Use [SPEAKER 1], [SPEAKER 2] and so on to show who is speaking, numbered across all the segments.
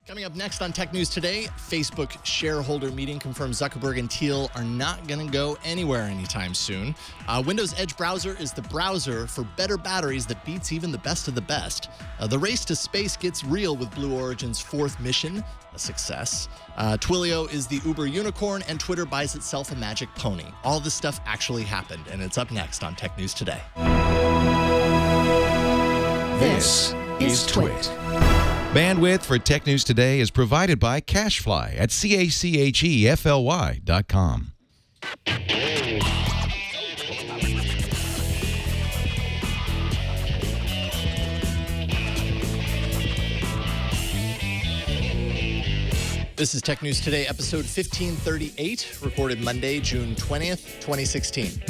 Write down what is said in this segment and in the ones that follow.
[SPEAKER 1] Coming up next on Tech News Today, Facebook shareholder meeting confirms Zuckerberg and Thiel are not going to go anywhere anytime soon. Windows Edge browser is the browser for better batteries that beats even the best of the best. The race to space gets real with Blue Origin's fourth mission, a success. Twilio is the Uber unicorn, and Twitter buys itself a magic pony. All this stuff actually happened, and it's up next on Tech News Today.
[SPEAKER 2] This is Twit.
[SPEAKER 3] Bandwidth for Tech News Today is provided by CashFly at CACHEFLY.com.
[SPEAKER 1] This is Tech News Today, episode 1538, recorded Monday, June 20th, 2016.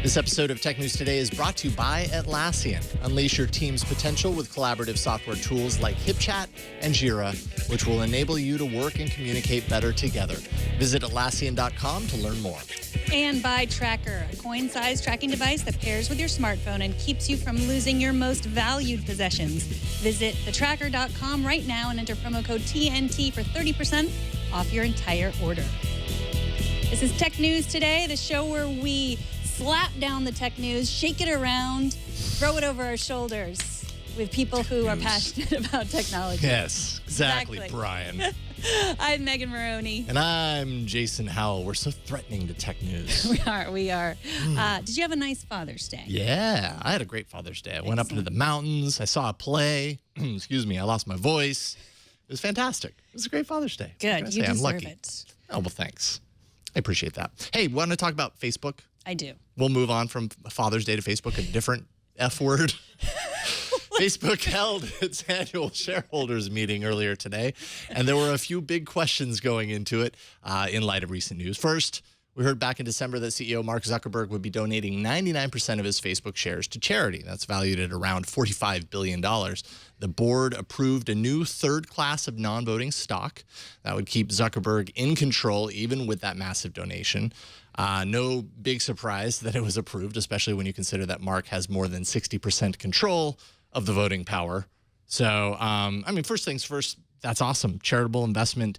[SPEAKER 1] This episode of Tech News Today is brought to you by Atlassian. Unleash your team's potential with collaborative software tools like HipChat and Jira, which will enable you to work and communicate better together. Visit Atlassian.com to learn more.
[SPEAKER 4] And by Tracker, a coin-sized tracking device that pairs with your smartphone and keeps you from losing your most valued possessions. Visit thetracker.com right now and enter promo code TNT for 30% off your entire order. This is Tech News Today, the show where we slap down the tech news, shake it around, throw it over our shoulders with people who are passionate about technology.
[SPEAKER 1] Yes, exactly. Brian.
[SPEAKER 4] I'm Megan Morrone.
[SPEAKER 1] And I'm Jason Howell. We're so threatening to tech news.
[SPEAKER 4] We are. Did you have a nice Father's Day?
[SPEAKER 1] Yeah, I had a great Father's Day. I went up into the mountains. I saw a play. Excuse me, I lost my voice. It was fantastic. It was a great Father's Day.
[SPEAKER 4] Good. You deserve it.
[SPEAKER 1] Oh, well, thanks. I appreciate that. Hey, want to talk about Facebook?
[SPEAKER 4] I do.
[SPEAKER 1] We'll move on from Father's Day to Facebook, a different F word. Facebook held its annual shareholders meeting earlier today, and there were a few big questions going into it in light of recent news. First, we heard back in December that CEO Mark Zuckerberg would be donating 99% of his Facebook shares to charity. That's valued at around $45 billion. The board approved a new third class of non-voting stock that would keep Zuckerberg in control even with that massive donation. No big surprise that it was approved, especially when you consider that Mark has more than 60% control of the voting power. So, first things first, that's awesome. Charitable investment.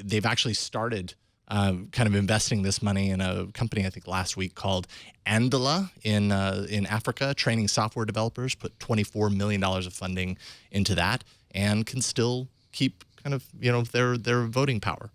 [SPEAKER 1] They've actually started kind of investing this money in a company, I think last week, called Andala in Africa, training software developers, put $24 million of funding into that and can still keep kind of, their voting power.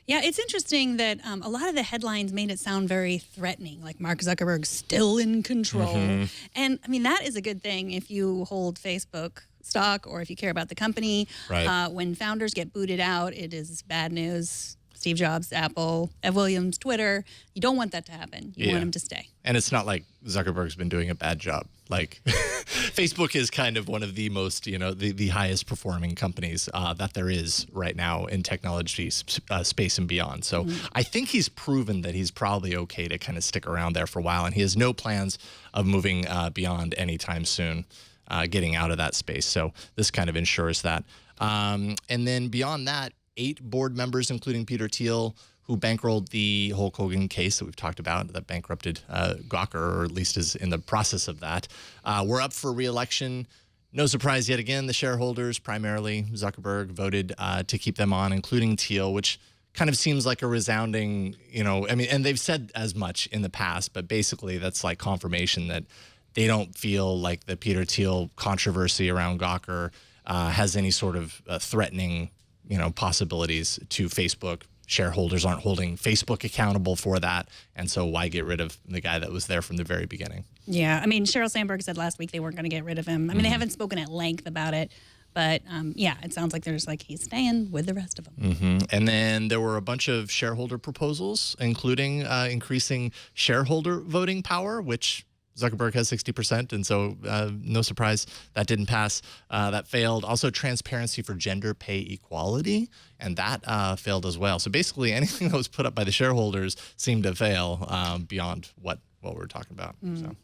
[SPEAKER 4] Yeah, it's interesting that a lot of the headlines made it sound very threatening, like Mark Zuckerberg's still in control. Mm-hmm. And, that is a good thing if you hold Facebook stock or if you care about the company.
[SPEAKER 1] Right.
[SPEAKER 4] When founders get booted out, it is bad news. Steve Jobs, Apple, Ev Williams, Twitter. You don't want that to happen. You want him to stay.
[SPEAKER 1] And it's not like Zuckerberg's been doing a bad job. Like Facebook is kind of one of the most, the highest performing companies that there is right now in technology space and beyond. So I think he's proven that he's probably okay to kind of stick around there for a while. And he has no plans of moving beyond anytime soon, getting out of that space. So this kind of ensures that. And then beyond that, 8 board members, including Peter Thiel, who bankrolled the Hulk Hogan case that we've talked about that bankrupted Gawker, or at least is in the process of that, were up for re-election. No surprise yet again, the shareholders, primarily Zuckerberg, voted to keep them on, including Thiel, which kind of seems like a resounding, and they've said as much in the past, but basically that's like confirmation that they don't feel like the Peter Thiel controversy around Gawker has any sort of threatening possibilities to Facebook. Shareholders aren't holding Facebook accountable for that. And so why get rid of the guy that was there from the very beginning?
[SPEAKER 4] Yeah. Sheryl Sandberg said last week they weren't going to get rid of him. They haven't spoken at length about it. But, it sounds like there's he's staying with the rest of them.
[SPEAKER 1] Mm-hmm. And then there were a bunch of shareholder proposals, including increasing shareholder voting power, which Zuckerberg has 60%, and so no surprise that didn't pass. That failed. Also, transparency for gender pay equality, and that failed as well. So basically, anything that was put up by the shareholders seemed to fail beyond what we're talking about. So.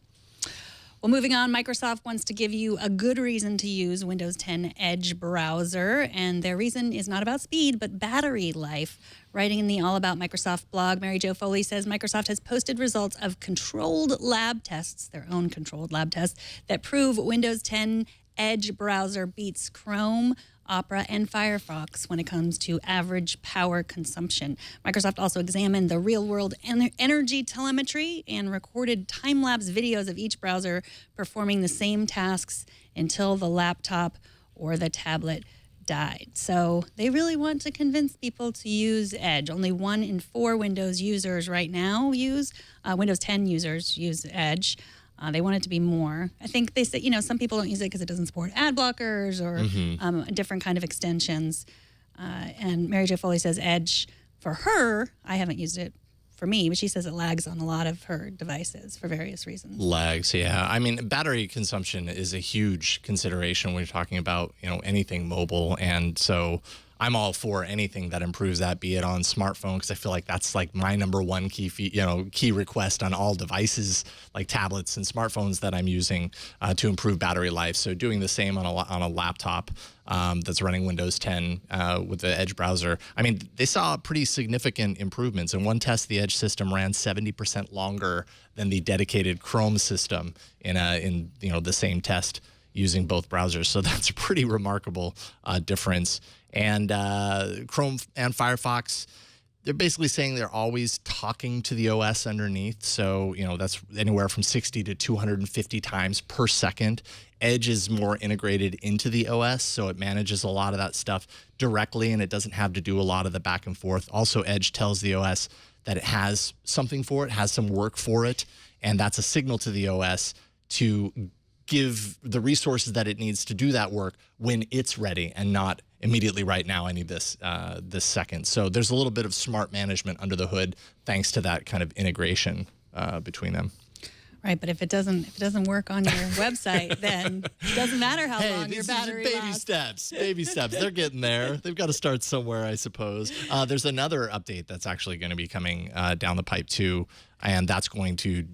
[SPEAKER 4] Well, moving on, Microsoft wants to give you a good reason to use Windows 10 Edge browser, and their reason is not about speed, but battery life. Writing in the All About Microsoft blog, Mary Jo Foley says Microsoft has posted results of controlled lab tests, their own controlled lab tests, that prove Windows 10 Edge browser beats Chrome, Opera, and Firefox when it comes to average power consumption. Microsoft also examined the real-world energy telemetry and recorded time-lapse videos of each browser performing the same tasks until the laptop or the tablet died. So they really want to convince people to use Edge. Only 1 in 4 Windows users right now use, Windows 10 users use Edge. They want it to be more. I think they say, some people don't use it because it doesn't support ad blockers or different kind of extensions. And Mary Jo Foley says Edge, for her, I haven't used it for me, but she says it lags on a lot of her devices for various reasons.
[SPEAKER 1] Lags, yeah. I mean, battery consumption is a huge consideration when you're talking about, anything mobile. And so I'm all for anything that improves that, be it on smartphone, because I feel like that's like my number one key request on all devices, like tablets and smartphones that I'm using to improve battery life. So doing the same on a laptop that's running Windows 10 with the Edge browser. I mean, they saw pretty significant improvements. In one test, the Edge system ran 70% longer than the dedicated Chrome system in the same test using both browsers. So that's a pretty remarkable difference. And Chrome and Firefox, they're basically saying they're always talking to the OS underneath. So, that's anywhere from 60 to 250 times per second. Edge is more integrated into the OS, so it manages a lot of that stuff directly, and it doesn't have to do a lot of the back and forth. Also, Edge tells the OS that it has something for it, has some work for it, and that's a signal to the OS to give the resources that it needs to do that work when it's ready and not immediately right now. I need this second. So there's a little bit of smart management under the hood thanks to that kind of integration between them.
[SPEAKER 4] Right, but if it doesn't work on your website, then it doesn't matter how long your battery lasts.
[SPEAKER 1] Baby steps. They're getting there. They've got to start somewhere, I suppose. There's another update that's actually going to be coming down the pipe too, and that's going to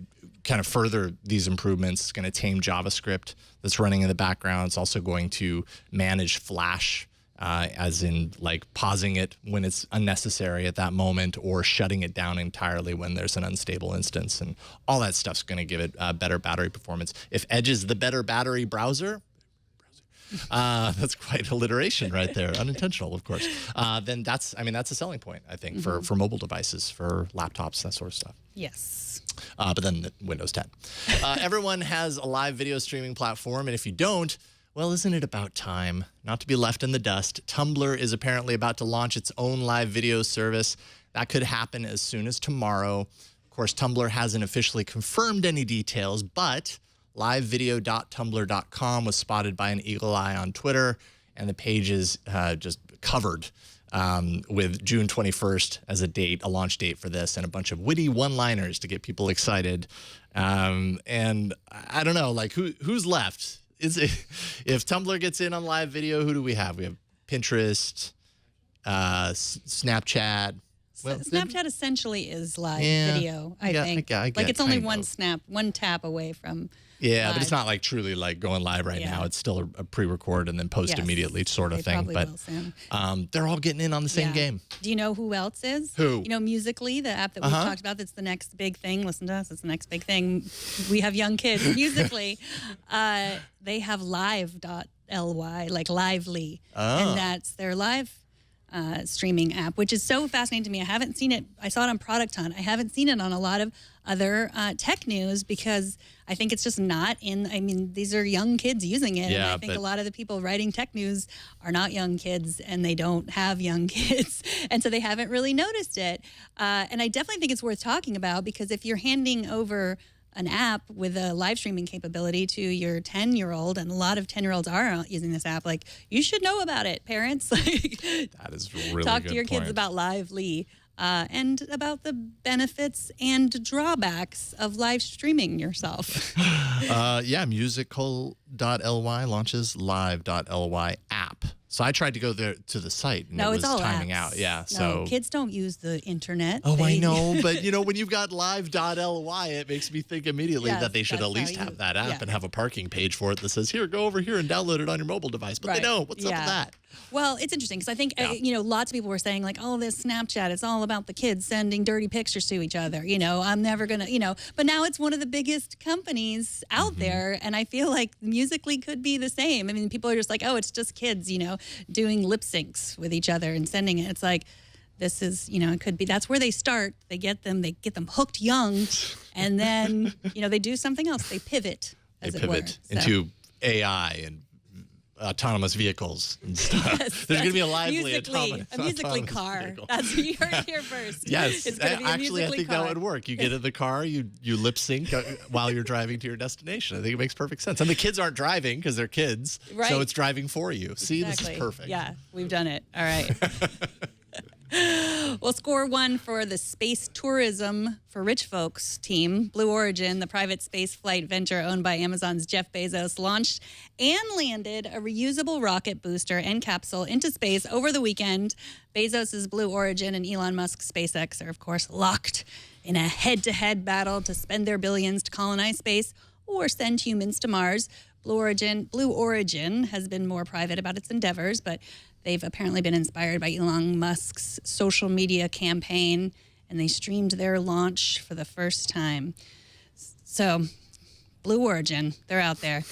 [SPEAKER 1] kind of further these improvements. It's going to tame JavaScript that's running in the background. It's also going to manage Flash, as in like pausing it when it's unnecessary at that moment or shutting it down entirely when there's an unstable instance. And all that stuff's going to give it better battery performance. If Edge is the better battery browser, that's quite alliteration right there, unintentional, of course. Then that's a selling point, I think, for mobile devices, for laptops, that sort of stuff.
[SPEAKER 4] Yes.
[SPEAKER 1] But then Windows 10. Everyone has a live video streaming platform, and if you don't, well, isn't it about time not to be left in the dust? Tumblr is apparently about to launch its own live video service. That could happen as soon as tomorrow. Of course, Tumblr hasn't officially confirmed any details, but livevideo.tumblr.com was spotted by an eagle eye on Twitter, and the page is just covered with June 21st as a launch date for this, and a bunch of witty one-liners to get people excited. And I don't know, like who's left? If Tumblr gets in on live video, who do we have? We have Pinterest, Snapchat.
[SPEAKER 4] Well, Snapchat essentially is live video, I think.
[SPEAKER 1] I get
[SPEAKER 4] it's only one tap away from
[SPEAKER 1] Yeah,
[SPEAKER 4] live.
[SPEAKER 1] but it's not like truly like going live right now. It's still a pre-record and then post immediately sort of thing. But they're all getting in on the same game.
[SPEAKER 4] Do you know who else is?
[SPEAKER 1] Who?
[SPEAKER 4] Musically, the app that we've talked about that's the next big thing. Listen to us, it's the next big thing. We have young kids. Musically, they have live.ly, like Lively. And that's their live streaming app, which is so fascinating to me. I haven't seen it. I saw it on Product Hunt. I haven't seen it on a lot of other tech news because I think it's just not in. I mean, these are young kids using it.
[SPEAKER 1] Yeah,
[SPEAKER 4] and I think a lot of the people writing tech news are not young kids and they don't have young kids. And so they haven't really noticed it. And I definitely think it's worth talking about because if you're handing over an app with a live streaming capability to your 10-year-old, and a lot of 10-year-olds are using this app, like, you should know about it, parents.
[SPEAKER 1] That is really
[SPEAKER 4] Talk
[SPEAKER 1] good
[SPEAKER 4] to your
[SPEAKER 1] point.
[SPEAKER 4] kids about Lively and about the benefits and drawbacks of live streaming yourself.
[SPEAKER 1] Musical.ly launches live.ly app. So I tried to go there to the site and it was timing
[SPEAKER 4] apps.
[SPEAKER 1] out. Yeah.
[SPEAKER 4] No,
[SPEAKER 1] So
[SPEAKER 4] kids don't use the internet.
[SPEAKER 1] Oh, I know. But, when you've got live.ly, it makes me think immediately that they should at least have that app and have a parking page for it that says, here, go over here and download it on your mobile device. But they don't. What's up with that?
[SPEAKER 4] Well, it's interesting because I think, lots of people were saying like, oh, this Snapchat, it's all about the kids sending dirty pictures to each other. I'm never going to, but now it's one of the biggest companies out there. And I feel like Musical.ly could be the same. I mean, people are just like, oh, it's just kids, doing lip syncs with each other and sending it. It's like, this is, it could be, that's where they start. They get them hooked young. And then, they do something else. They pivot, as it were.
[SPEAKER 1] They pivot into AI and autonomous vehicles and stuff.
[SPEAKER 4] Yes,
[SPEAKER 1] There's going to be a lively
[SPEAKER 4] Musical.ly car.
[SPEAKER 1] Vehicle.
[SPEAKER 4] That's what you heard here first.
[SPEAKER 1] Yes,
[SPEAKER 4] It's gonna be a
[SPEAKER 1] actually, I
[SPEAKER 4] Musical.ly
[SPEAKER 1] think
[SPEAKER 4] car.
[SPEAKER 1] that would work. You get in the car, you lip sync while you're driving to your destination. I think it makes perfect sense. And the kids aren't driving because they're kids,
[SPEAKER 4] Right.
[SPEAKER 1] so it's driving for you. See,
[SPEAKER 4] Exactly.
[SPEAKER 1] this is perfect.
[SPEAKER 4] Yeah, we've done it. All right. Well, score one for the space tourism for rich folks team. Blue Origin, the private space flight venture owned by Amazon's Jeff Bezos, launched and landed a reusable rocket booster and capsule into space over the weekend. Bezos's Blue Origin and Elon Musk's SpaceX are, of course, locked in a head-to-head battle to spend their billions to colonize space or send humans to Mars. Blue Origin has been more private about its endeavors, but they've apparently been inspired by Elon Musk's social media campaign, and they streamed their launch for the first time. So, Blue Origin, they're out there.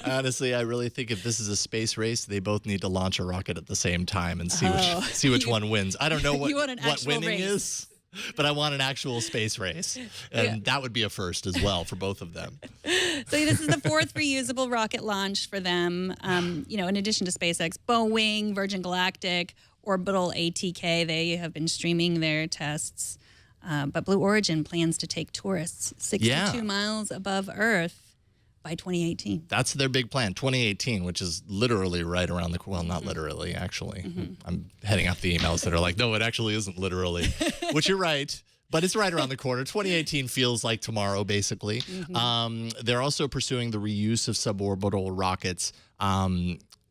[SPEAKER 1] Honestly, I really think if this is a space race, they both need to launch a rocket at the same time and see which one wins. I don't know what winning
[SPEAKER 4] race.
[SPEAKER 1] is, but I want an actual space race. And that would be a first as well for both of them.
[SPEAKER 4] So this is the fourth reusable rocket launch for them. In addition to SpaceX, Boeing, Virgin Galactic, Orbital ATK, they have been streaming their tests. But Blue Origin plans to take tourists 62 miles above Earth by 2018.
[SPEAKER 1] That's their big plan, 2018, which is literally right around the corner. Well, not literally, actually. I'm heading out the emails that are like, no, it actually isn't literally, which you're right. But it's right around the corner. 2018 feels like tomorrow, basically. They're also pursuing the reuse of suborbital rockets,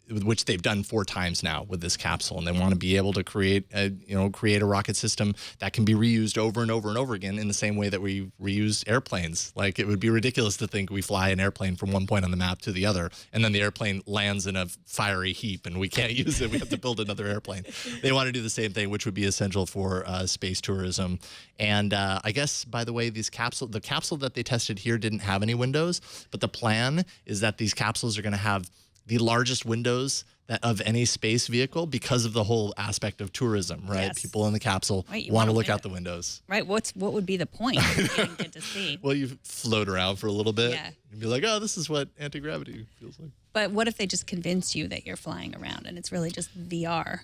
[SPEAKER 1] which they've done 4 times now with this capsule, and they want to be able to create a rocket system that can be reused over and over and over again in the same way that we reuse airplanes. Like, it would be ridiculous to think we fly an airplane from one point on the map to the other, and then the airplane lands in a fiery heap, and we can't use it. We have to build another airplane. They want to do the same thing, which would be essential for space tourism. And I guess, by the way, the capsule that they tested here didn't have any windows, but the plan is that these capsules are going to have the largest windows of any space vehicle because of the whole aspect of tourism, right?
[SPEAKER 4] Yes.
[SPEAKER 1] People in the capsule want to look out the windows.
[SPEAKER 4] Right. What would be the point if you didn't get to see?
[SPEAKER 1] Well, you float around for a little bit and be like, oh, this is what anti-gravity feels like.
[SPEAKER 4] But what if they just convince you that you're flying around and it's really just VR?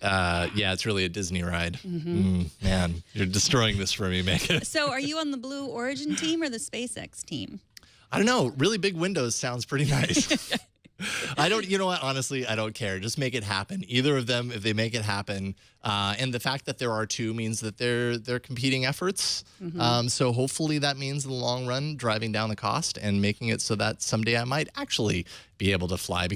[SPEAKER 1] Yeah, it's really a Disney ride. Man, you're destroying this for me, Megan.
[SPEAKER 4] So are you on the Blue Origin team or the SpaceX team?
[SPEAKER 1] I don't know. Really big windows sounds pretty nice. You know what? Honestly, I don't care. Just make it happen. Either of them, if they make it happen. And the fact that there are 2 means that they're competing efforts. So hopefully that means in the long run, driving down the cost and making it so that someday I might actually be able to fly,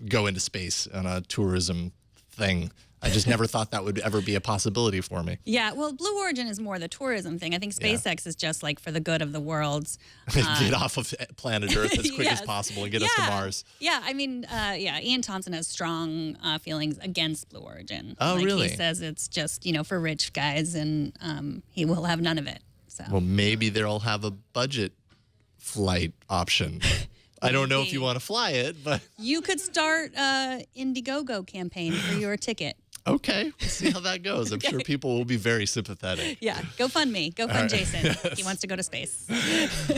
[SPEAKER 1] go into space on a tourism thing. I just never thought that would ever be a possibility for me.
[SPEAKER 4] Yeah, well, Blue Origin is more the tourism thing. I think SpaceX is just like for the good of the world.
[SPEAKER 1] Get off of planet Earth as quick as possible and get us to Mars.
[SPEAKER 4] Yeah, I mean, Ian Thompson has strong feelings against Blue Origin.
[SPEAKER 1] Oh, really?
[SPEAKER 4] He says it's just, for rich guys and he will have none of it. So.
[SPEAKER 1] Well, maybe they'll have a budget flight option. I don't know if you want to fly it, but...
[SPEAKER 4] You could start an Indiegogo campaign for your ticket.
[SPEAKER 1] Okay, we'll see how that goes. I'm sure people will be very sympathetic.
[SPEAKER 4] Yeah, go fund me. Go fund Jason. He wants to go to space.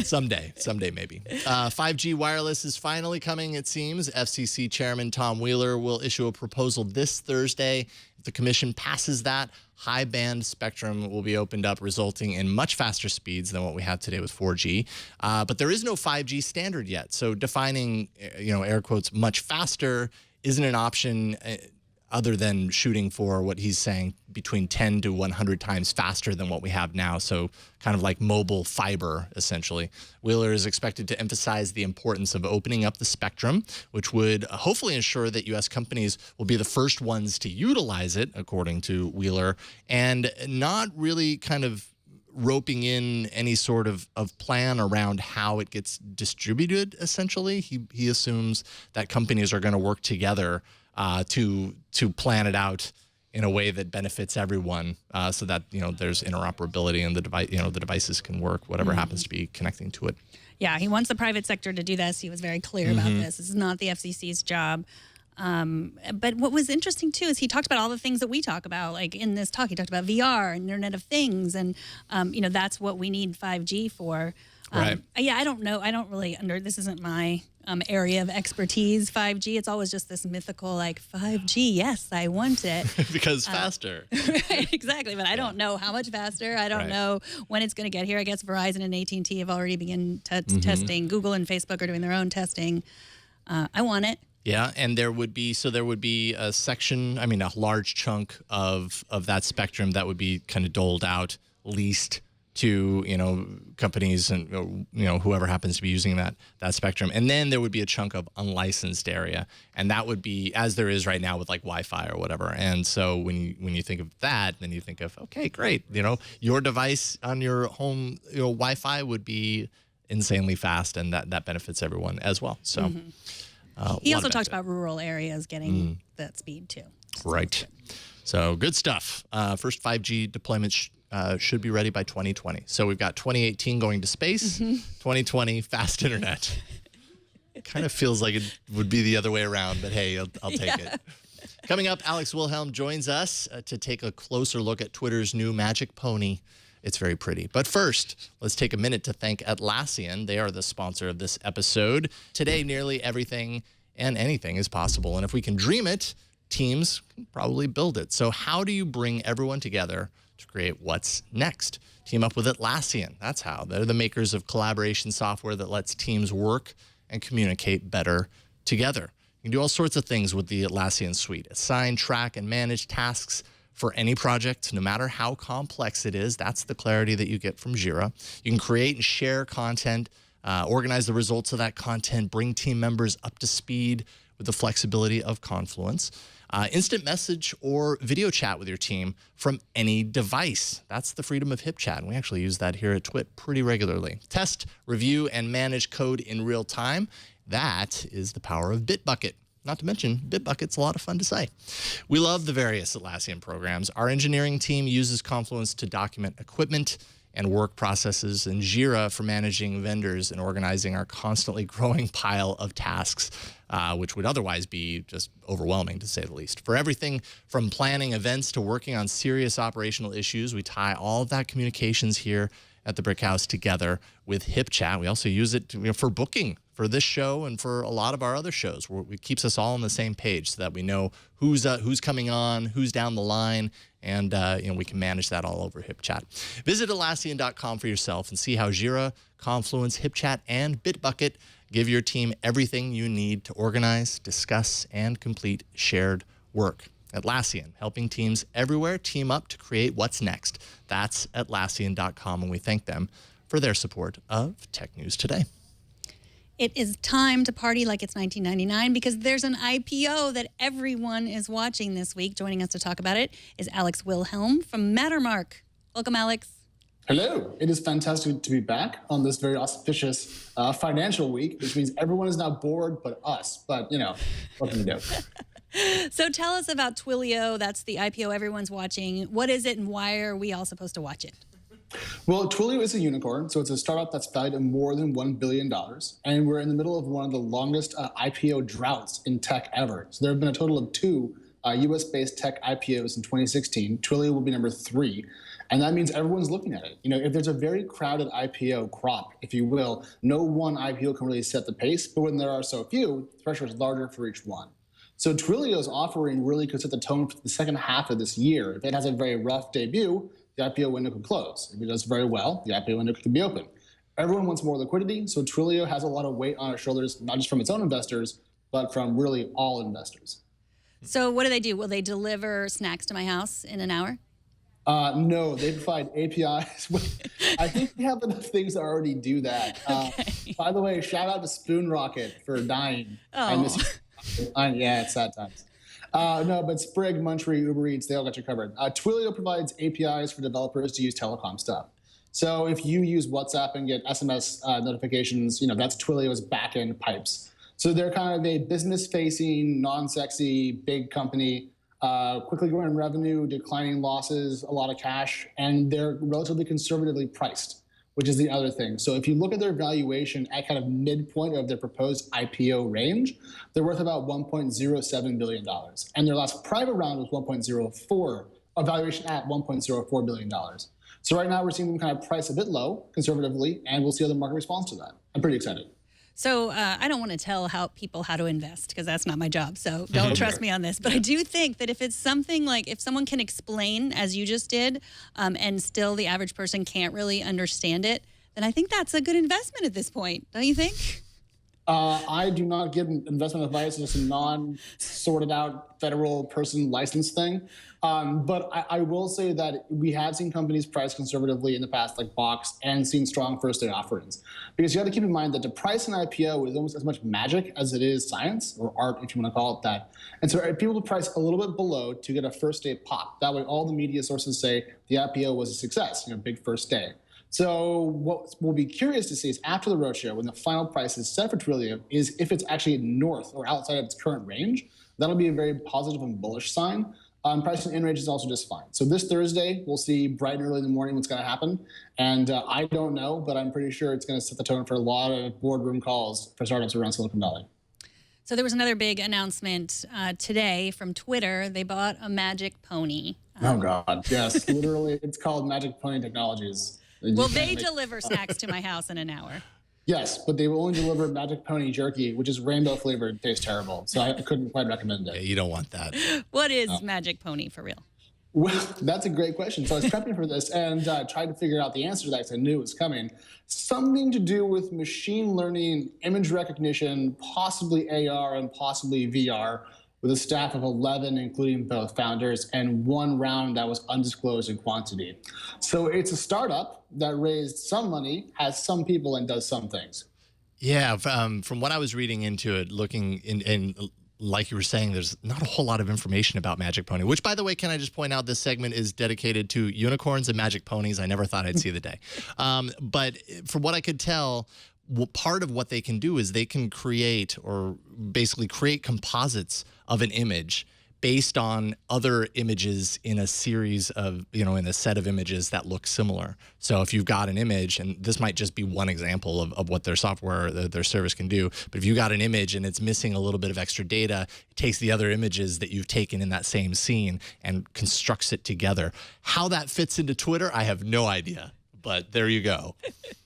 [SPEAKER 1] Someday maybe. 5G wireless is finally coming, it seems. FCC Chairman Tom Wheeler will issue a proposal this Thursday. If the commission passes that, high-band spectrum will be opened up, resulting in much faster speeds than what we have today with 4G. But there is no 5G standard yet, so defining, air quotes, much faster isn't an option other than shooting for what he's saying between 10 to 100 times faster than what we have now. So kind of like mobile fiber, essentially. Wheeler is expected to emphasize the importance of opening up the spectrum, which would hopefully ensure that U.S. companies will be the first ones to utilize it, according to Wheeler, and not really kind of roping in any sort of plan around how it gets distributed, essentially. He assumes that companies are going to work together to plan it out in a way that benefits everyone, so that there's interoperability and the devices can work, whatever happens to be connecting to it.
[SPEAKER 4] Yeah, he wants the private sector to do this. He was very clear about this. This is not the FCC's job. But what was interesting, too, is he talked about all the things that we talk about. Like in this talk, he talked about VR and Internet of Things. And, that's what we need 5G for.
[SPEAKER 1] Right.
[SPEAKER 4] Yeah, I don't know. I don't really this isn't my area of expertise, 5G. It's always just this mythical, 5G, yes, I want it.
[SPEAKER 1] Because faster.
[SPEAKER 4] Right, exactly. But I don't know how much faster. I don't know when it's going to get here. I guess Verizon and AT&T have already begun testing. Google and Facebook are doing their own testing. I want it.
[SPEAKER 1] Yeah, and there would be a section, a large chunk of that spectrum that would be kind of doled out, leased to companies and whoever happens to be using that spectrum, and then there would be a chunk of unlicensed area, and that would be as there is right now with Wi-Fi or whatever. And so when you think of that, then you think of, okay, great, your device on your home Wi-Fi would be insanely fast, and that benefits everyone as well. So
[SPEAKER 4] he also talked about rural areas getting that speed too.
[SPEAKER 1] Right. So good stuff. First 5G deployment should be ready by 2020. So we've got 2018 going to space, 2020 fast internet. It kind of feels like it would be the other way around, but hey, I'll take it. Coming up, Alex Wilhelm joins us to take a closer look at Twitter's new magic pony. It's very pretty. But first, let's take a minute to thank Atlassian. They are the sponsor of this episode. Today, nearly everything and anything is possible. And if we can dream it, teams can probably build it. So how do you bring everyone together to create what's next? Team up with Atlassian. That's how. They're the makers of collaboration software that lets teams work and communicate better together. You can do all sorts of things with the Atlassian suite. Assign, track, and manage tasks for any project, no matter how complex it is. That's the clarity that you get from Jira. You can create and share content, organize the results of that content, bring team members up to speed with the flexibility of Confluence. Instant message or video chat with your team from any device. That's the freedom of HipChat, and we actually use that here at Twit pretty regularly. Test, review, and manage code in real time. That is the power of Bitbucket. Not to mention, Bitbucket's a lot of fun to say. We love the various Atlassian programs. Our engineering team uses Confluence to document equipment and work processes, and Jira for managing vendors and organizing our constantly growing pile of tasks, which would otherwise be just overwhelming, to say the least. For everything from planning events to working on serious operational issues, we tie all of that communications here at the Brick House together with HipChat. We also use it for booking for this show and for a lot of our other shows. It keeps us all on the same page so that we know who's coming on, who's down the line, and we can manage that all over HipChat. Visit Atlassian.com for yourself and see how Jira, Confluence, HipChat, and Bitbucket give your team everything you need to organize, discuss, and complete shared work. Atlassian, helping teams everywhere team up to create what's next. That's Atlassian.com, and we thank them for their support of Tech News Today.
[SPEAKER 4] It is time to party like it's 1999 because there's an IPO that everyone is watching this week. Joining us to talk about it is Alex Wilhelm from Mattermark. Welcome, Alex.
[SPEAKER 5] Hello. It is fantastic to be back on this very auspicious financial week, which means everyone is now bored but us. But, what can you do?
[SPEAKER 4] So tell us about Twilio. That's the IPO everyone's watching. What is it and why are we all supposed to watch it?
[SPEAKER 5] Well, Twilio is a unicorn, so it's a startup that's valued at more than $1 billion. And we're in the middle of one of the longest IPO droughts in tech ever. So there have been a total of 2 US-based tech IPOs in 2016. Twilio will be number 3. And that means everyone's looking at it. If there's a very crowded IPO crop, if you will, no one IPO can really set the pace. But when there are so few, the pressure is larger for each one. So Twilio's offering really could set the tone for the second half of this year. If it has a very rough debut, the IPO window could close. If it does very well, the IPO window could be open. Everyone wants more liquidity, so Twilio has a lot of weight on its shoulders, not just from its own investors, but from really all investors.
[SPEAKER 4] So what do? Will they deliver snacks to my house in an hour?
[SPEAKER 5] No, they provide APIs. I think we have enough things to already do that.
[SPEAKER 4] Okay.
[SPEAKER 5] By the way, shout out to Spoon Rocket for dying. I miss you. Yeah, it's sad times. No, but Sprig, Munchery, Uber Eats, they all got you covered. Twilio provides APIs for developers to use telecom stuff. So if you use WhatsApp and get SMS notifications, that's Twilio's backend pipes. So they're kind of a business-facing, non-sexy, big company, quickly growing revenue, declining losses, a lot of cash, and they're relatively conservatively priced, which is the other thing. So if you look at their valuation at kind of midpoint of their proposed IPO range, they're worth about $1.07 billion. And their last private round was 1.04, a valuation at $1.04 billion. So right now we're seeing them kind of price a bit low, conservatively, and we'll see how the market responds to that. I'm pretty excited.
[SPEAKER 4] So I don't want to tell people how to invest because that's not my job. So don't trust me on this. But I do think that if it's something like if someone can explain, as you just did, and still the average person can't really understand it, then I think that's a good investment at this point. Don't you think?
[SPEAKER 5] I do not give investment advice. It's a non-sorted out federal person license thing. But I will say that we have seen companies price conservatively in the past, like Box, and seen strong first day offerings. Because you got to keep in mind that to price an IPO is almost as much magic as it is science, or art, if you want to call it that. And so people will price a little bit below to get a first day pop. That way all the media sources say the IPO was a success, big first day. So what we'll be curious to see is after the roadshow, when the final price is set for Twilio, is if it's actually north or outside of its current range. That'll be a very positive and bullish sign. Pricing in range is also just fine. So this Thursday, we'll see bright and early in the morning what's going to happen. And I don't know, but I'm pretty sure it's going to set the tone for a lot of boardroom calls for startups around Silicon Valley.
[SPEAKER 4] So there was another big announcement today from Twitter. They bought a magic pony.
[SPEAKER 5] Oh, God. Yes, literally, it's called Magic Pony Technologies.
[SPEAKER 4] Will they deliver snacks to my house in an hour?
[SPEAKER 5] Yes, but they will only deliver Magic Pony jerky, which is rainbow flavored, tastes terrible. So I couldn't quite recommend it.
[SPEAKER 1] Yeah, you don't want that.
[SPEAKER 4] What is Magic Pony for real?
[SPEAKER 5] Well, that's a great question. So I was prepping for this and tried to figure out the answer to that because I knew it was coming. Something to do with machine learning, image recognition, possibly AR and possibly VR, with a staff of 11, including both founders, and one round that was undisclosed in quantity. So it's a startup that raised some money, has some people, and does some things.
[SPEAKER 1] Yeah, from what I was reading into it, looking in like you were saying, there's not a whole lot of information about Magic Pony, which, by the way, can I just point out this segment is dedicated to unicorns and magic ponies. I never thought I'd see the day. But from what I could tell, part of what they can do is they can create or basically create composites of an image based on other images in a series of, in a set of images that look similar. So if you've got an image, and this might just be one example of what their software, their service can do, but if you got an image and it's missing a little bit of extra data, it takes the other images that you've taken in that same scene and constructs it together. How that fits into Twitter, I have no idea. But there you go.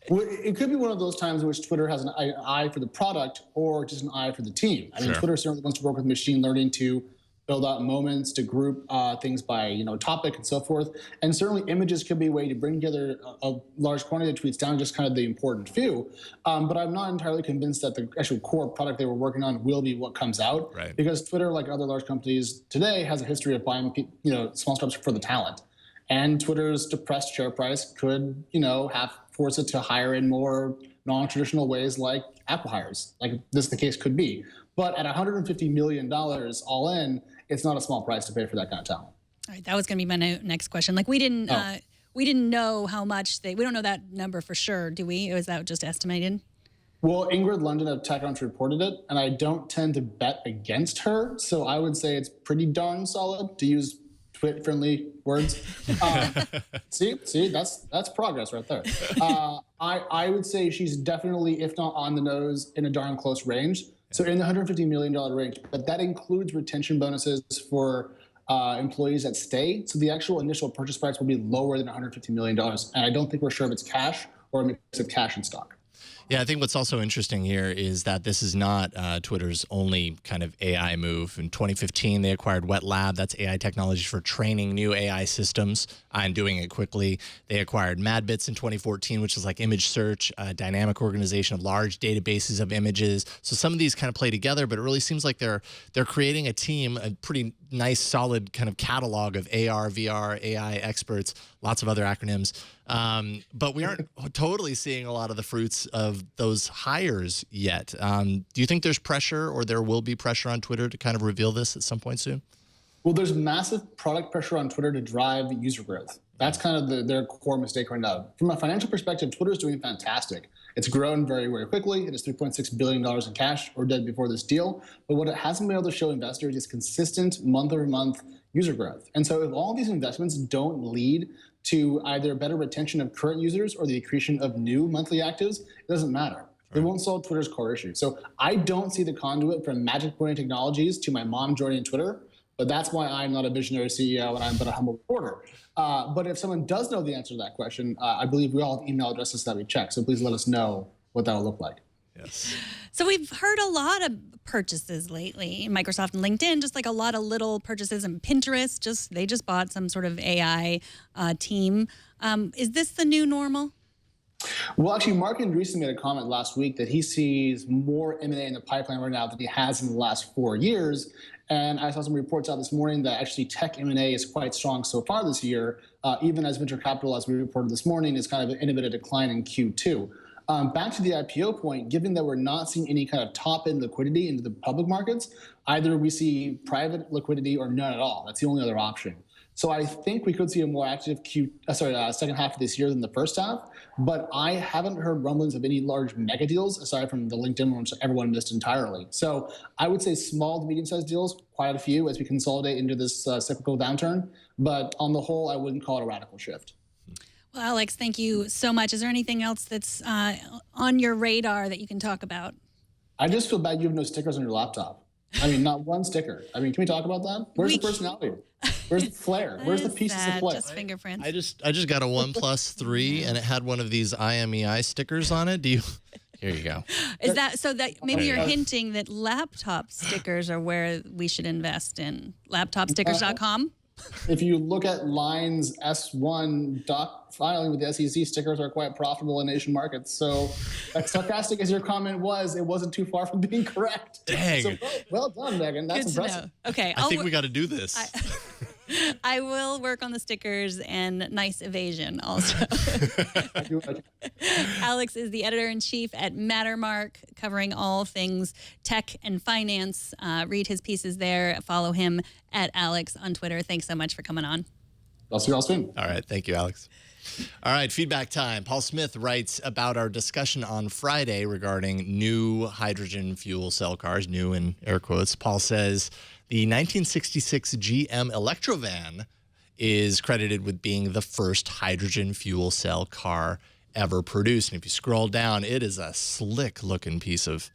[SPEAKER 5] Well, it could be one of those times in which Twitter has an eye for the product or just an eye for the team. I mean,
[SPEAKER 1] Sure.
[SPEAKER 5] Twitter certainly wants to work with machine learning to build out moments, to group things by topic and so forth. And certainly images could be a way to bring together a large quantity of tweets down to just kind of the important few. But I'm not entirely convinced that the actual core product they were working on will be what comes out.
[SPEAKER 1] Right.
[SPEAKER 5] Because Twitter, like other large companies today, has a history of buying small startups for the talent. And Twitter's depressed share price could, force it to hire in more non-traditional ways like acqui-hires, like this the case could be. But at $150 million all in, it's not a small price to pay for that kind of talent.
[SPEAKER 4] All right, that was going to be my next question. Like we didn't know how much we don't know that number for sure, do we? Or is that just estimated?
[SPEAKER 5] Well, Ingrid London of TechCrunch reported it, and I don't tend to bet against her. So I would say it's pretty darn solid, to use twit-friendly words. See, that's progress right there. I would say she's definitely, if not on the nose, in a darn close range. So in the $150 million range, but that includes retention bonuses for employees that stay. So the actual initial purchase price will be lower than $150 million. And I don't think we're sure if it's cash or a mix of cash and stock.
[SPEAKER 1] Yeah, I think what's also interesting here is that this is not Twitter's only kind of AI move. In 2015, they acquired Wet Lab. That's AI technology for training new AI systems and doing it quickly. They acquired MadBits in 2014, which is like image search, a dynamic organization of large databases of images. So some of these kind of play together, but it really seems like they're creating a team, a pretty nice, solid kind of catalog of AR, VR, AI experts, lots of other acronyms. But we aren't totally seeing a lot of the fruits of those hires yet. Do you think there's pressure, or there will be pressure on Twitter to kind of reveal this at some point soon?
[SPEAKER 5] Well, there's massive product pressure on Twitter to drive user growth. That's kind of their core mistake right now. From a financial perspective, Twitter's doing fantastic. It's grown very, very quickly. It has $3.6 billion in cash or debt before this deal. But what it hasn't been able to show investors is consistent month-over-month user growth. And so if all these investments don't lead to either better retention of current users or the accretion of new monthly actives, it doesn't matter. They won't solve Twitter's core issue. So I don't see the conduit from Magic Pony Technologies to my mom joining Twitter, but that's why I'm not a visionary CEO and I'm but a humble reporter. But if someone does know the answer to that question, I believe we all have email addresses that we check. So please let us know what that will look like.
[SPEAKER 1] Yes.
[SPEAKER 4] So we've heard a lot of purchases lately, Microsoft and LinkedIn, just like a lot of little purchases, and Pinterest, they just bought some sort of AI team. Is this the new normal?
[SPEAKER 5] Well, actually, Mark Andreessen made a comment last week that he sees more M&A in the pipeline right now than he has in the last 4 years. And I saw some reports out this morning that actually tech M&A is quite strong so far this year, even as venture capital, as we reported this morning, is kind of in a bit of decline in Q2. Back to the IPO point, given that we're not seeing any kind of top-end liquidity into the public markets, either we see private liquidity or none at all. That's the only other option. So I think we could see a more active second half of this year than the first half, but I haven't heard rumblings of any large mega deals aside from the LinkedIn one, which everyone missed entirely. So I would say small to medium-sized deals, quite a few as we consolidate into this cyclical downturn, but on the whole, I wouldn't call it a radical shift.
[SPEAKER 4] Well, Alex, thank you so much. Is there anything else that's on your radar that you can talk about?
[SPEAKER 5] I just feel bad you have no stickers on your laptop. I mean, not one sticker. I mean, can we talk about that? Where's the personality? Where's the flair? Where's the pieces of flair?
[SPEAKER 4] Just fingerprints.
[SPEAKER 1] I just got a OnePlus 3 and it had one of these IMEI stickers on it. Here you go.
[SPEAKER 4] Is that so that maybe you're hinting that laptop stickers are where we should invest in? Laptopstickers.com?
[SPEAKER 5] If you look at Line's S1 doc filing with the SEC, stickers are quite profitable in Asian markets. So, as sarcastic as your comment was, it wasn't too far from being correct.
[SPEAKER 1] Dang.
[SPEAKER 5] So, well done, Megan. That's impressive.
[SPEAKER 4] Okay.
[SPEAKER 1] I think we got to do this.
[SPEAKER 4] I will work on the stickers and nice evasion also. Alex is the editor-in-chief at Mattermark, covering all things tech and finance. Read his pieces there. Follow him at Alex on Twitter. Thanks so much for coming on.
[SPEAKER 5] I'll see you all soon.
[SPEAKER 1] All right. Thank you, Alex. All right, feedback time. Paul Smith writes about our discussion on Friday regarding new hydrogen fuel cell cars, new in air quotes. Paul says the 1966 GM Electrovan is credited with being the first hydrogen fuel cell car ever produced. And if you scroll down, it is a slick-looking piece of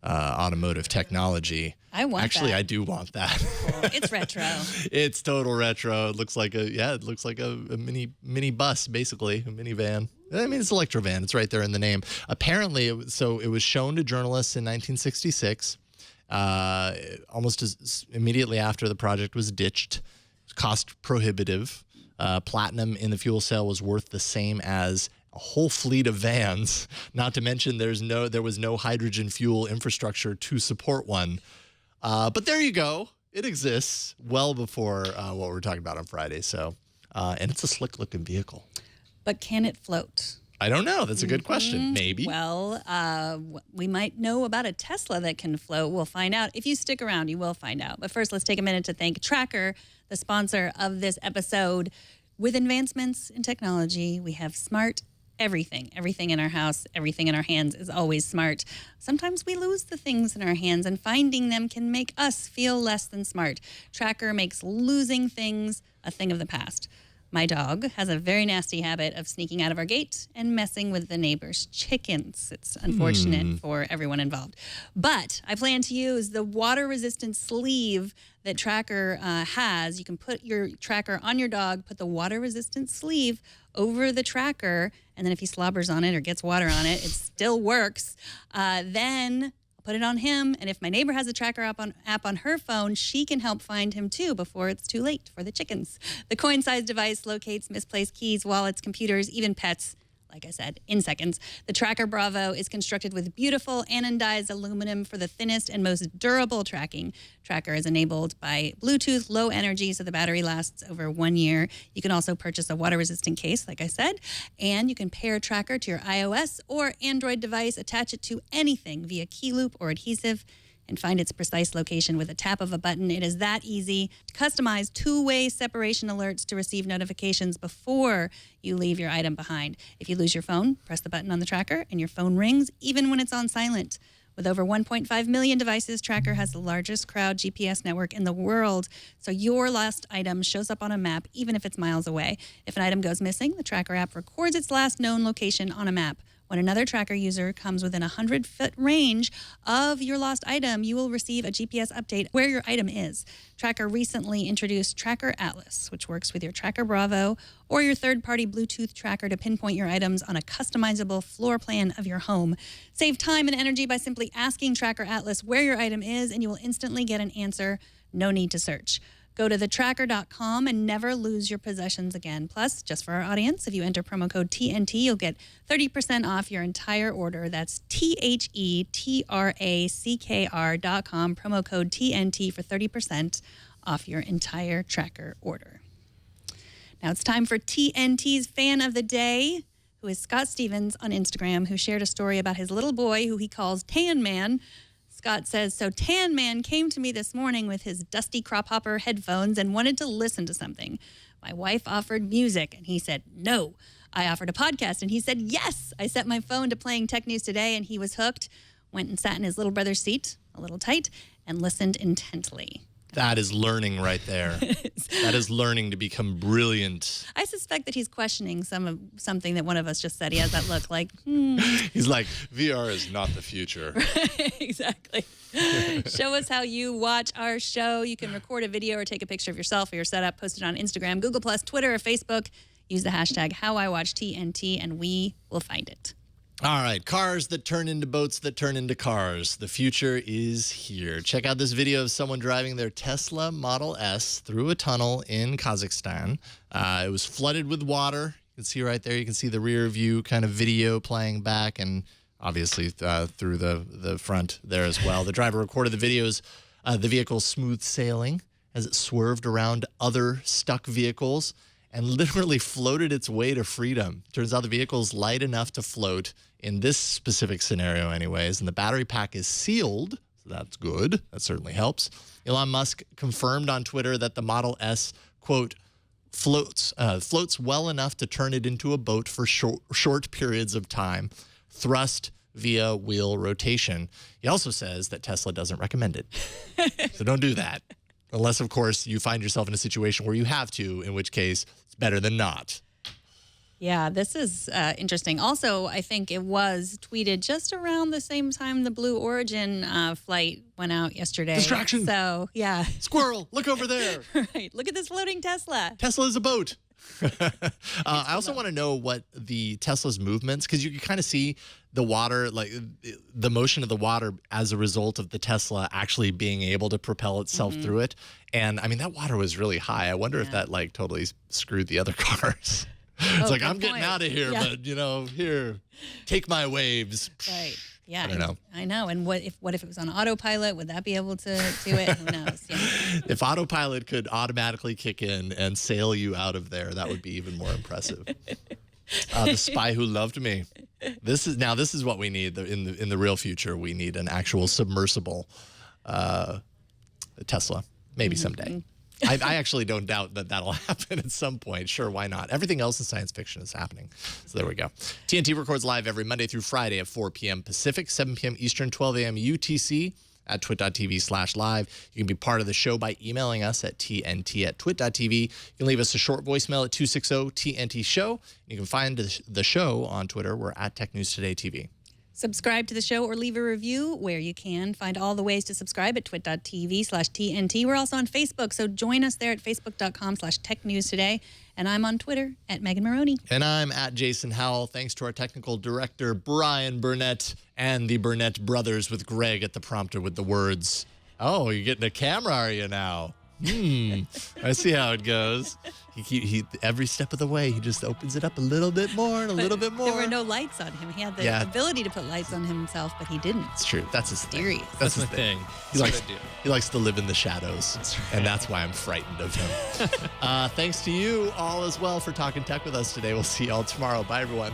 [SPEAKER 1] automotive technology.
[SPEAKER 4] I want
[SPEAKER 1] Actually,
[SPEAKER 4] that.
[SPEAKER 1] I do want that.
[SPEAKER 4] Cool. It's retro.
[SPEAKER 1] It's total retro. It looks like a mini bus, basically, a minivan. I mean, it's Electrovan. It's right there in the name. Apparently, it was shown to journalists in 1966, almost immediately after the project was ditched. Cost prohibitive. Platinum in the fuel cell was worth the same as a whole fleet of vans. Not to mention, there was no hydrogen fuel infrastructure to support one. But there you go. It exists well before what we're talking about on Friday. So, and it's a slick-looking vehicle.
[SPEAKER 4] But can it float?
[SPEAKER 1] I don't know. That's a good question. Maybe.
[SPEAKER 4] Well, we might know about a Tesla that can float. We'll find out. If you stick around, you will find out. But first, let's take a minute to thank Tracker, the sponsor of this episode. With advancements in technology, we have smart everything. Everything in our house, everything in our hands is always smart. Sometimes we lose the things in our hands, and finding them can make us feel less than smart. Tracker makes losing things a thing of the past. My dog has a very nasty habit of sneaking out of our gate and messing with the neighbor's chickens. It's unfortunate for everyone involved. But I plan to use the water-resistant sleeve that Tracker has. You can put your tracker on your dog, put the water-resistant sleeve over the tracker, and then if he slobbers on it or gets water on it, it still works. Then I'll put it on him, and if my neighbor has a tracker app on her phone, she can help find him too before it's too late for the chickens. The coin-sized device locates misplaced keys, wallets, computers, even pets, like I said, in seconds. The Tracker Bravo is constructed with beautiful anodized aluminum for the thinnest and most durable tracking. Tracker is enabled by Bluetooth low energy, so the battery lasts over 1 year. You can also purchase a water-resistant case, like I said, and you can pair Tracker to your iOS or Android device, attach it to anything via key loop or adhesive, and find its precise location with a tap of a button. It is that easy to customize two-way separation alerts to receive notifications before you leave your item behind. If you lose your phone, press the button on the tracker and your phone rings even when it's on silent. With over 1.5 million devices, Tracker has the largest crowd GPS network in the world, so your lost item shows up on a map even if it's miles away. If an item goes missing, the Tracker app records its last known location on a map. When another Tracker user comes within a 100-foot range of your lost item, you will receive a GPS update where your item is. Tracker recently introduced Tracker Atlas, which works with your Tracker Bravo or your third-party Bluetooth tracker to pinpoint your items on a customizable floor plan of your home. Save time and energy by simply asking Tracker Atlas where your item is, and you will instantly get an answer. No need to search. Go to thetracker.com and never lose your possessions again. Plus, just for our audience, if you enter promo code TNT, you'll get 30% off your entire order. That's THETRACKR.com, promo code TNT for 30% off your entire Tracker order. Now it's time for TNT's Fan of the Day, who is Scott Stevens on Instagram, who shared a story about his little boy, who he calls Tan Man. Scott says, so Tan Man came to me this morning with his dusty crop hopper headphones and wanted to listen to something. My wife offered music, and he said no. I offered a podcast, and he said yes. I set my phone to playing Tech News Today, and he was hooked. Went and sat in his little brother's seat, a little tight, and listened intently.
[SPEAKER 1] That is learning right there. That is learning to become brilliant.
[SPEAKER 4] I suspect that he's questioning something that one of us just said. He has that look like,
[SPEAKER 1] He's like, VR is not the future.
[SPEAKER 4] Exactly. Show us how you watch our show. You can record a video or take a picture of yourself or your setup, post it on Instagram, Google+, Twitter, or Facebook. Use the hashtag HowIWatchTNT, and we will find it.
[SPEAKER 1] All right, cars that turn into boats that turn into cars. The future is here. Check out this video of someone driving their Tesla Model S through a tunnel in Kazakhstan. It was flooded with water. You can see right there, you can see the rear view kind of video playing back, and obviously through the front there as well. The driver recorded the videos, the vehicle smooth sailing as it swerved around other stuck vehicles and literally floated its way to freedom. Turns out the vehicle's light enough to float in this specific scenario anyways, and the battery pack is sealed, so that's good. That certainly helps. Elon Musk confirmed on Twitter that the Model S, quote, floats well enough to turn it into a boat for short periods of time, thrust via wheel rotation. He also says that Tesla doesn't recommend it. So don't do that. Unless, of course, you find yourself in a situation where you have to, in which case it's better than not.
[SPEAKER 4] Yeah, this is interesting. Also, I think it was tweeted just around the same time the Blue Origin flight went out yesterday.
[SPEAKER 1] Distraction.
[SPEAKER 4] So, yeah.
[SPEAKER 1] Squirrel, look over there.
[SPEAKER 4] Right. Look at this floating Tesla.
[SPEAKER 1] Tesla is a boat. I also want to know what the Tesla's movements, because you can kind of see the water, like the motion of the water as a result of the Tesla actually being able to propel itself through it. And I mean, that water was really high. I wonder if that like totally screwed the other cars. It's like, I'm getting out of here, but you know, here, take my waves.
[SPEAKER 4] Right. Yeah.
[SPEAKER 1] I don't know.
[SPEAKER 4] I know. And what if it was on autopilot? Would that be able to do it? Who knows? Yeah.
[SPEAKER 1] If autopilot could automatically kick in and sail you out of there, that would be even more impressive. The Spy Who Loved Me. This is what we need in the real future. We need an actual submersible Tesla, maybe someday. I actually don't doubt that that'll happen at some point. Sure, why not? Everything else in science fiction is happening. So there we go. TNT records live every Monday through Friday at 4 p.m. Pacific, 7 p.m. Eastern, 12 a.m. UTC at twit.tv/live. You can be part of the show by emailing us at tnt@twit.tv. You can leave us a short voicemail at 260-TNT-SHOW. You can find the show on Twitter. We're at Tech News Today TV.
[SPEAKER 4] Subscribe to the show or leave a review where you can. Find all the ways to subscribe at twit.tv/TNT. We're also on Facebook, so join us there at facebook.com/technewstoday. And I'm on Twitter at Megan Morrone.
[SPEAKER 1] And I'm at Jason Howell. Thanks to our technical director, Brian Burnett, and the Burnett brothers with Greg at the prompter with the words, "Oh, you're getting a camera, are you now? I see how it goes." He every step of the way, he just opens it up a little bit more and a little bit more.
[SPEAKER 4] There were no lights on him. He had the ability to put lights on himself, but he didn't.
[SPEAKER 1] It's true. That's his thing.
[SPEAKER 6] That's his thing.
[SPEAKER 1] He likes to live in the shadows, and that's why I'm frightened of him. Thanks to you all as well for talking tech with us today. We'll see you all tomorrow. Bye, everyone.